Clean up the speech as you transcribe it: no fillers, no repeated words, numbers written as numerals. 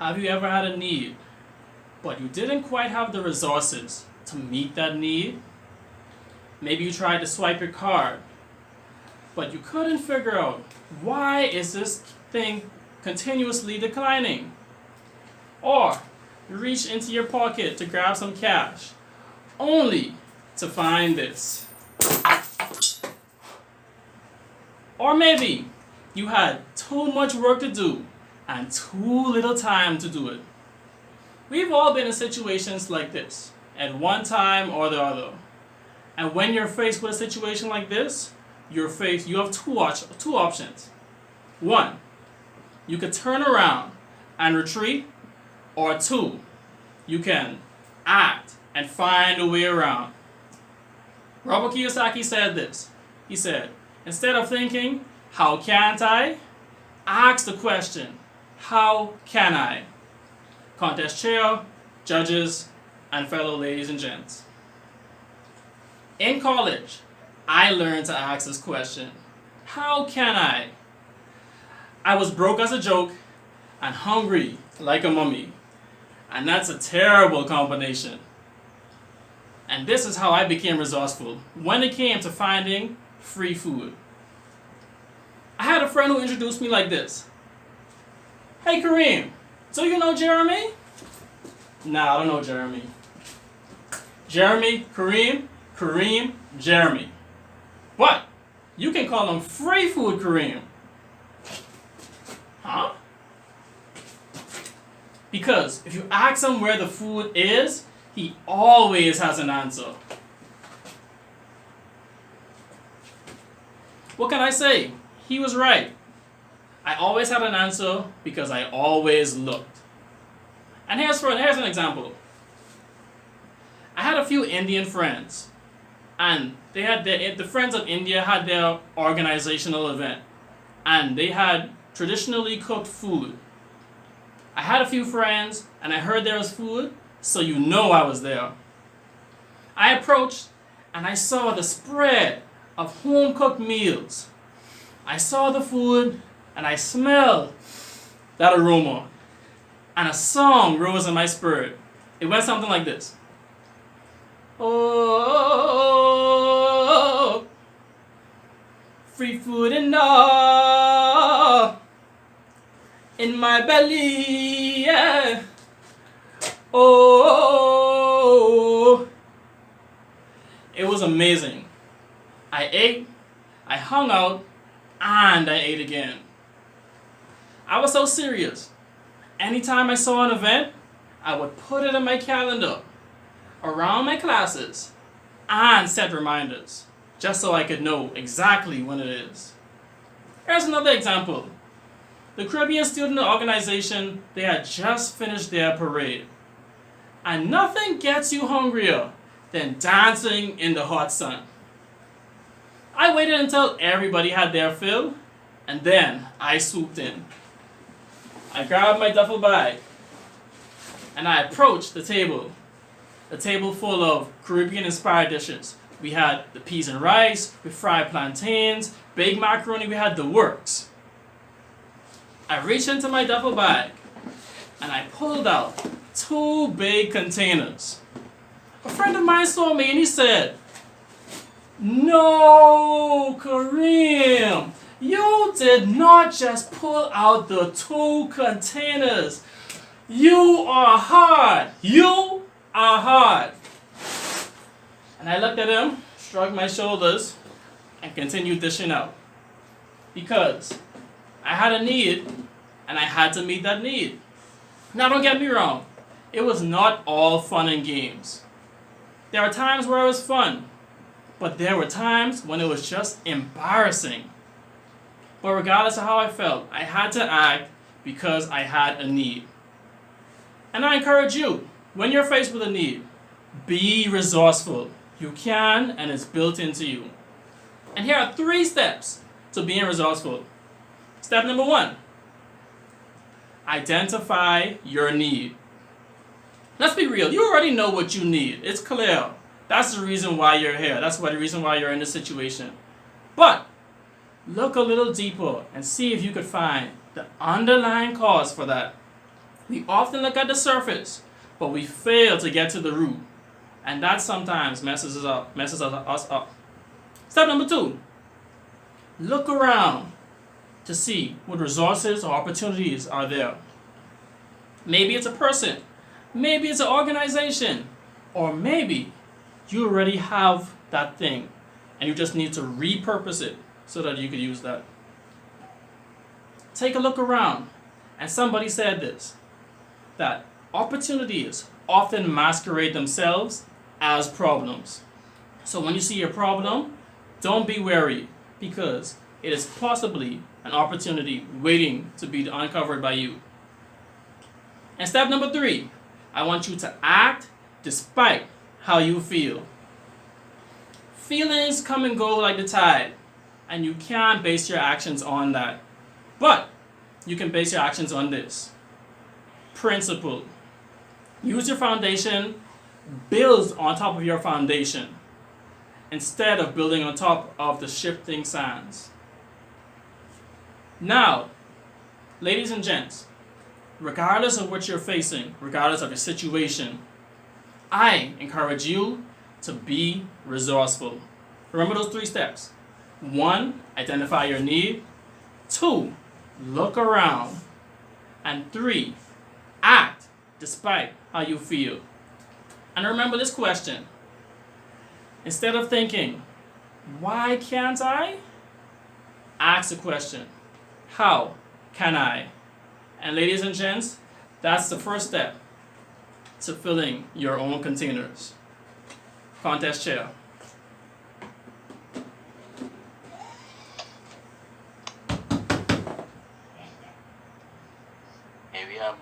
Have you ever had a need, but you didn't quite have the resources to meet that need? Maybe you tried to swipe your card, but you couldn't figure out why is this thing continuously declining? Or you reach into your pocket to grab some cash, only to find this. Or maybe you had too much work to do and too little time to do it. We've all been in situations like this at one time or the other. And when you're faced with a situation like this, you have two options. One, you could turn around and retreat, or two, you can act and find a way around. Robert Kiyosaki said this. He said, instead of thinking, how can't I? Ask the question, how can I? Contest chair, judges, and fellow ladies and gents. In college, I learned to ask this question, how can I? I was broke as a joke and hungry like a mummy. And that's a terrible combination. And this is how I became resourceful when it came to finding free food. I had a friend who introduced me like this. Hey Kareem, so you know Jeremy? Nah, I don't know Jeremy. Jeremy, Kareem, Jeremy. But you can call him free food Kareem. Huh? Because if you ask him where the food is, he always has an answer. What can I say? He was right. I always had an answer because I always looked. And here's an example. I had a few Indian friends, and the Friends of India had their organizational event, and they had traditionally cooked food. I had a few friends, and I heard there was food, so you know I was there. I approached, and I saw the spread of home-cooked meals. I saw the food, and I smelled that aroma, and a song rose in my spirit. It went something like this. Oh, free food enough in my belly, yeah. Oh, it was amazing. I ate, I hung out, and I ate again. I was so serious. Anytime I saw an event, I would put it in my calendar, around my classes, and set reminders, just so I could know exactly when it is. Here's another example. The Caribbean Student Organization, they had just finished their parade. And nothing gets you hungrier than dancing in the hot sun. I waited until everybody had their fill, and then I swooped in. I grabbed my duffel bag, and I approached the table full of Caribbean-inspired dishes. We had the peas and rice, we fried plantains, baked macaroni, we had the works. I reached into my duffel bag, and I pulled out 2 big containers. A friend of mine saw me and he said, "No, Kareem, you did not just pull out the 2 containers. You are hard. You are hard." And I looked at him, shrugged my shoulders, and continued dishing out. Because I had a need, and I had to meet that need. Now don't get me wrong, it was not all fun and games. There were times where it was fun, but there were times when it was just embarrassing. But regardless of how I felt, I had to act because I had a need. And I encourage you, when you're faced with a need, be resourceful. You can, and it's built into you. And here are 3 steps to being resourceful. Step number 1, identify your need. Let's be real, you already know what you need. It's clear. That's the reason why you're here. That's the reason why you're in this situation. But look a little deeper and see if you could find the underlying cause for that. We often look at the surface, but we fail to get to the root. And that sometimes messes us up. Step number 2. Look around to see what resources or opportunities are there. Maybe it's a person, maybe it's an organization, or maybe you already have that thing and you just need to repurpose it so that you could use that. Take a look around. And somebody said this, that opportunities often masquerade themselves as problems. So when you see a problem, don't be wary, because it is possibly an opportunity waiting to be uncovered by you. And step number 3, I want you to act despite how you feel. Feelings come and go like the tide, and you can't base your actions on that. But you can base your actions on this principle. Use your foundation, build on top of your foundation, instead of building on top of the shifting sands. Now, ladies and gents, regardless of what you're facing, regardless of your situation, I encourage you to be resourceful. Remember those 3 steps. 1, identify your need. 2, look around. And 3, act despite how you feel. And remember this question. Instead of thinking, why can't I? Ask the question, how can I? And ladies and gents, that's the first step to filling your own containers. Contest chair. Hey, we have